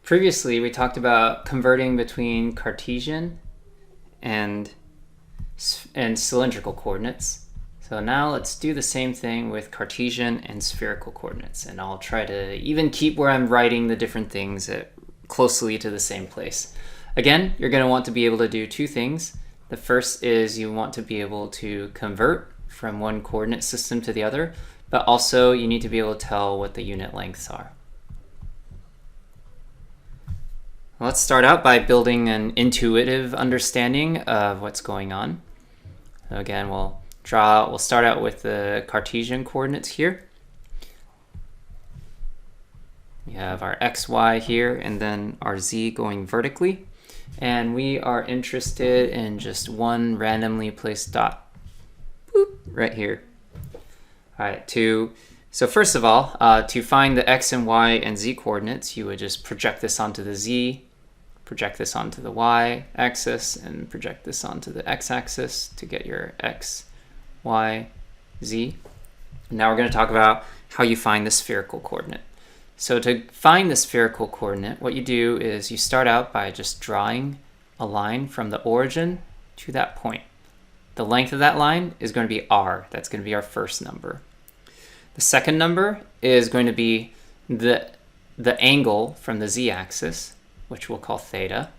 Previously, we talked about converting between Cartesian and cylindrical coordinates. So now let's do the same thing with Cartesian and spherical coordinates, and I'll try to even keep where I'm writing the different things closely to the same place. Again, you're going to want to be able to do two things. The first is you want to be able to convert from one coordinate system to the other, but also you need to be able to tell what the unit lengths are. Let's start out by building an intuitive understanding of what's going on. So again, we'll start out with the Cartesian coordinates here. We have our x, y here, and then our z going vertically. And we are interested in just one randomly placed dot, boop, right here. All right, so first of all, to find the x and y and z coordinates, you would just project this onto the z, project this onto the y-axis, and project this onto the x-axis to get your x, y, z. Now we're going to talk about how you find the spherical coordinate. So to find the spherical coordinate, what you do is you start out by just drawing a line from the origin to that point. The length of that line is going to be r. That's going to be our first number. The second number is going to be the angle from the z-axis, which we'll call theta.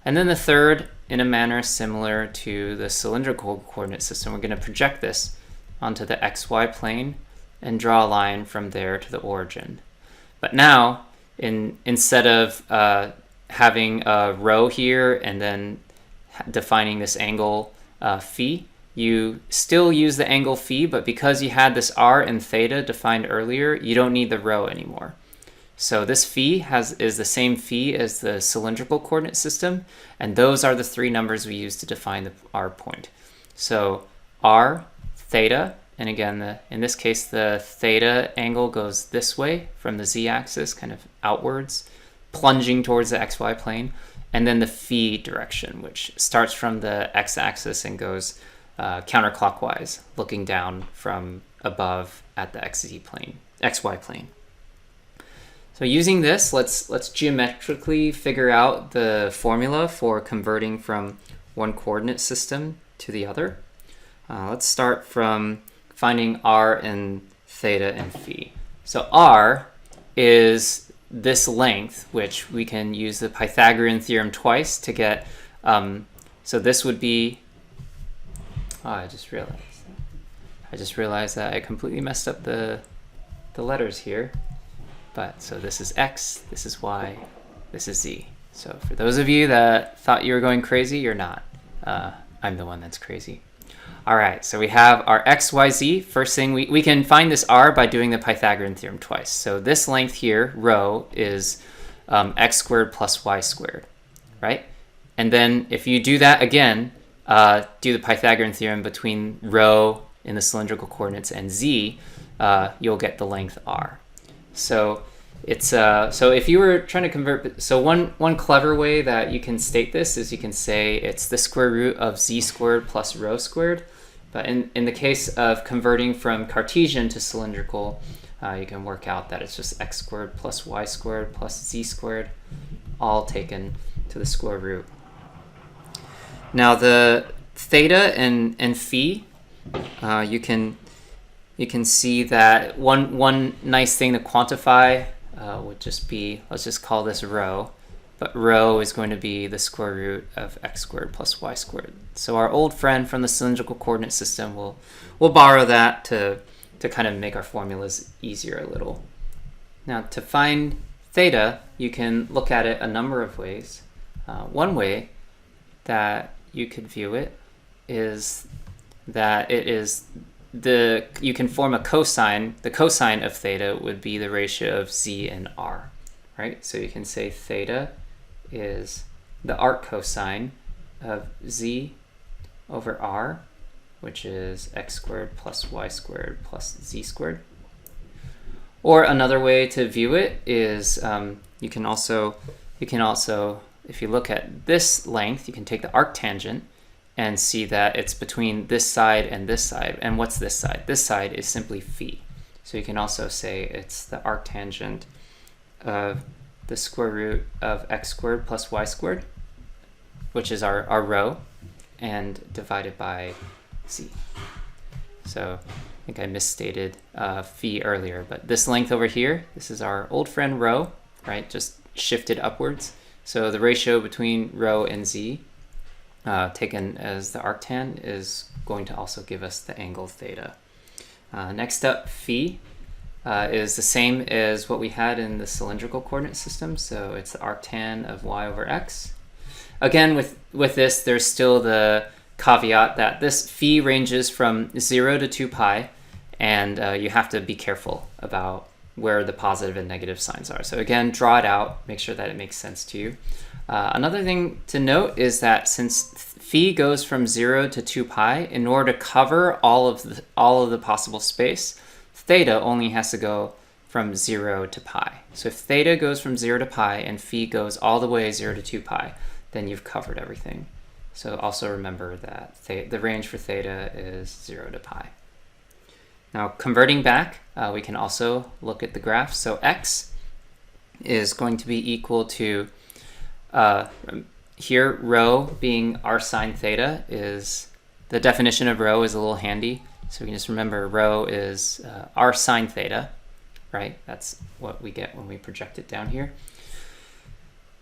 And then the third, in a manner similar to the cylindrical coordinate system, we're going to project this onto the xy plane and draw a line from there to the origin. But now, instead of having a rho here and then defining this angle phi, you still use the angle phi, but because you had this r and theta defined earlier, you don't need the rho anymore. So this phi is the same phi as the cylindrical coordinate system, and those are the three numbers we use to define our point. So r, theta, and again, in this case, the theta angle goes this way from the z-axis, kind of outwards, plunging towards the xy plane, and then the phi direction, which starts from the x-axis and goes counterclockwise, looking down from above at the xy plane. So using this, let's geometrically figure out the formula for converting from one coordinate system to the other. Let's start from finding r and theta and phi. So r is this length, which we can use the Pythagorean theorem twice to get. So this would be. Oh, I just realized that I completely messed up the letters here. But so this is x, this is y, this is z. So for those of you that thought you were going crazy, you're not. I'm the one that's crazy. All right, so we have our x, y, z. First thing, we can find this r by doing the Pythagorean theorem twice. So this length here, rho, is x squared plus y squared, right? And then if you do that again, do the Pythagorean theorem between rho in the cylindrical coordinates and z, you'll get the length r. So it's so if you were trying to convert, so one clever way that you can state this is you can say it's the square root of z squared plus rho squared. But in the case of converting from Cartesian to cylindrical, you can work out that it's just x squared plus y squared plus z squared, all taken to the square root. Now the theta and phi, you can see that one nice thing to quantify would just be, let's just call this rho, but rho is going to be the square root of x squared plus y squared. So our old friend from the cylindrical coordinate system, we'll borrow that to kind of make our formulas easier a little. Now to find theta, you can look at it a number of ways. One way that you could view it is that it is you can form a cosine. The cosine of theta would be the ratio of z and r, right? So you can say theta is the arc cosine of z over r, which is x squared plus y squared plus z squared. Or another way to view it is you can also, if you look at this length, you can take the arctangent and see that it's between this side and this side. And what's this side? This side is simply phi. So you can also say it's the arctangent of the the square root of x squared plus y squared, which is our rho, and divided by z. So I think I misstated phi earlier, but this length over here, this is our old friend rho, right? Just shifted upwards. So the ratio between rho and z, taken as the arctan, is going to also give us the angle theta. Next up, phi is the same as what we had in the cylindrical coordinate system. So it's the arctan of y over x. Again, with this, there's still the caveat that this phi ranges from 0 to 2 pi, and you have to be careful about where the positive and negative signs are. So again, draw it out, make sure that it makes sense to you. Another thing to note is that since phi goes from 0 to 2 pi, in order to cover all of the possible space, theta only has to go from 0 to pi. So if theta goes from 0 to pi and phi goes all the way 0 to 2 pi, then you've covered everything. So also remember that the range for theta is 0 to pi. Now converting back, we can also look at the graph. So x is going to be equal to, here rho being r sine theta is, the definition of rho is a little handy. So we can just remember rho is r sine theta, right? That's what we get when we project it down here.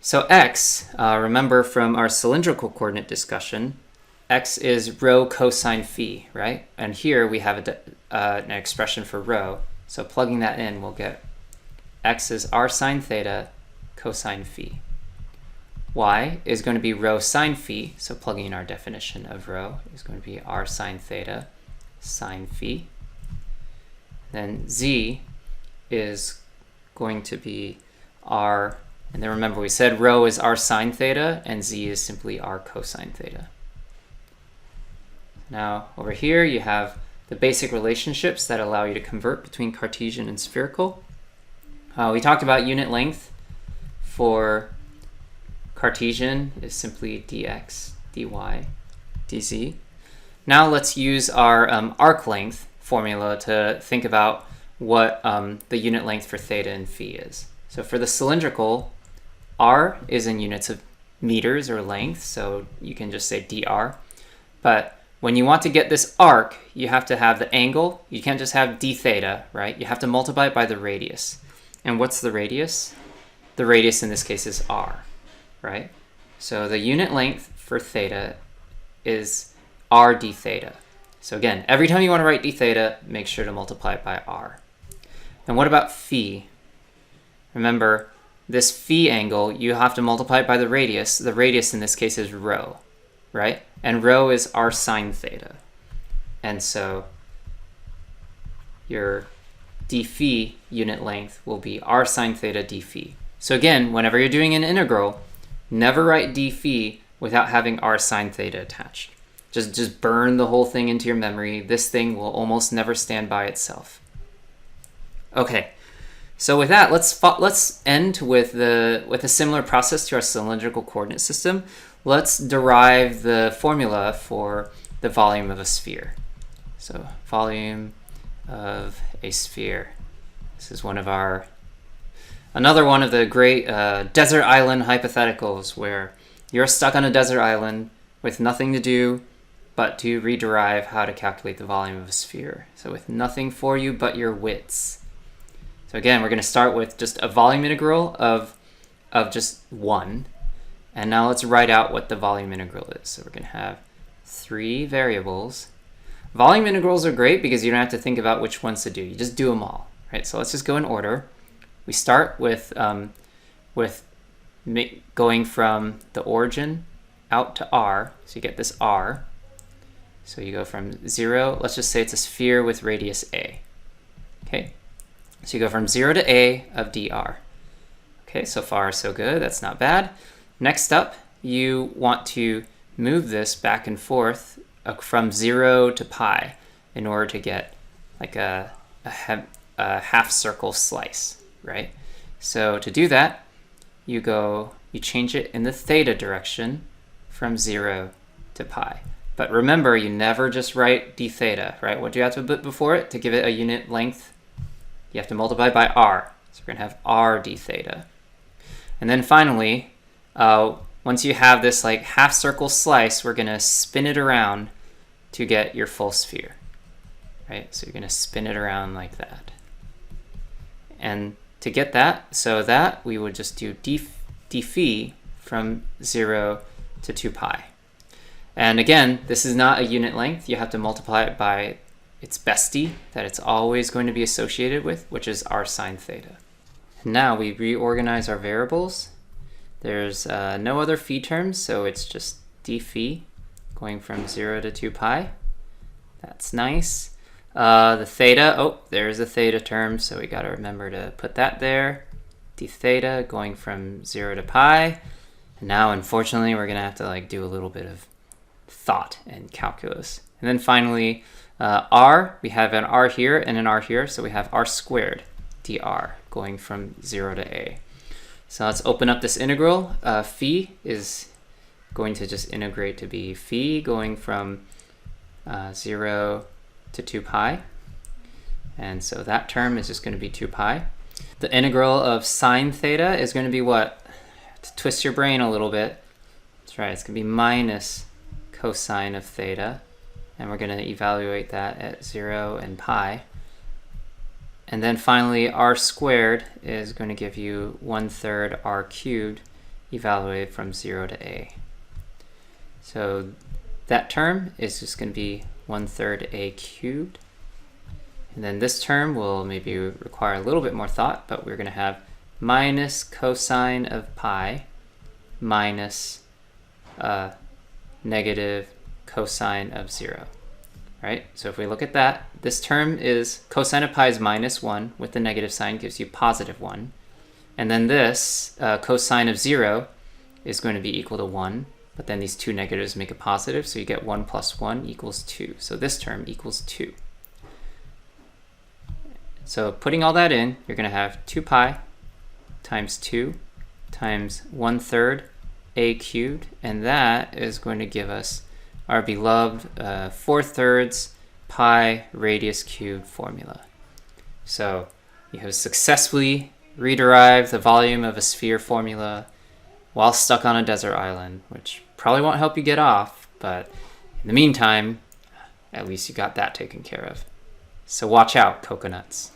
So x, remember from our cylindrical coordinate discussion, x is rho cosine phi, right? And here we have an expression for rho. So plugging that in, we'll get x is r sine theta cosine phi. Y is going to be rho sine phi, so plugging in our definition of rho is going to be r sine theta sine phi. Then z is going to be r, and then remember we said rho is r sine theta and z is simply r cosine theta. Now over here you have the basic relationships that allow you to convert between Cartesian and spherical. We talked about unit length. For Cartesian is simply dx, dy, dz. Now let's use our arc length formula to think about what the unit length for theta and phi is. So for the cylindrical, r is in units of meters or length, so you can just say dr. But when you want to get this arc, you have to have the angle. You can't just have d theta, right? You have to multiply it by the radius. And what's the radius? The radius in this case is r, right? So the unit length for theta is r d theta. So again, every time you want to write d theta, make sure to multiply it by r. And what about phi? Remember, this phi angle, you have to multiply it by the radius. The radius in this case is rho, right? And rho is r sine theta. And so your d phi unit length will be r sine theta d phi. So again, whenever you're doing an integral, never write d phi without having r sine theta attached. Just burn the whole thing into your memory. This thing will almost never stand by itself. Okay, so with that, let's end with a similar process to our cylindrical coordinate system. Let's derive the formula for the volume of a sphere. So volume of a sphere. This is another one of the great desert island hypotheticals where you're stuck on a desert island with nothing to do but to rederive how to calculate the volume of a sphere. So with nothing for you but your wits. So again, we're going to start with just a volume integral of just 1. And now let's write out what the volume integral is. So we're going to have 3 variables. Volume integrals are great because you don't have to think about which ones to do. You just do them all, right? So let's just go in order. We start with going from the origin out to r. So you get this r. So you go from 0. Let's just say it's a sphere with radius a. Okay. So you go from 0 to a of dr. Okay, so far so good. That's not bad. Next up, you want to move this back and forth from 0 to pi in order to get like a half circle slice, right? So to do that, you change it in the theta direction from 0 to pi. But remember, you never just write d theta, right? What do you have to put before it to give it a unit length? You have to multiply by r. So we're going to have r d theta. And then finally, once you have this like half circle slice, we're going to spin it around to get your full sphere. Right? So you're going to spin it around like that. And to get that, so that we would just do d phi from 0 to 2 pi. And again, this is not a unit length. You have to multiply it by its bestie that it's always going to be associated with, which is r sine theta. And now we reorganize our variables. There's no other phi terms, so it's just d phi going from 0 to 2 pi. That's nice. The theta, oh, there's a theta term, so we got to remember to put that there. D theta going from 0 to pi. And now, unfortunately, we're going to have to like do a little bit of thought and calculus. And then finally, r, we have an r here and an r here, so we have r squared dr going from 0 to a. So let's open up this integral. Phi is going to just integrate to be phi going from 0 to 2 pi. And so that term is just going to be 2 pi. The integral of sine theta is going to be what? To twist your brain a little bit. That's right, it's going to be minus cosine of theta. And we're going to evaluate that at 0 and pi. And then finally, r squared is going to give you 1/3 r cubed evaluated from 0 to a. So that term is just going to be 1/3 a cubed. And then this term will maybe require a little bit more thought, but we're going to have minus cosine of pi minus negative cosine of 0. Right? So if we look at that, this term is cosine of pi is -1 with the negative sign gives you +1. And then this cosine of 0 is going to be equal to 1. But then these two negatives make it positive, so you get 1 plus 1 equals 2. So this term equals 2. So putting all that in, you're going to have 2 pi times 2 times 1/3 a cubed, and that is going to give us our beloved 4/3 pi radius cubed formula. So you have successfully rederived the volume of a sphere formula while stuck on a desert island, which probably won't help you get off, but in the meantime, at least you got that taken care of. So watch out, coconuts.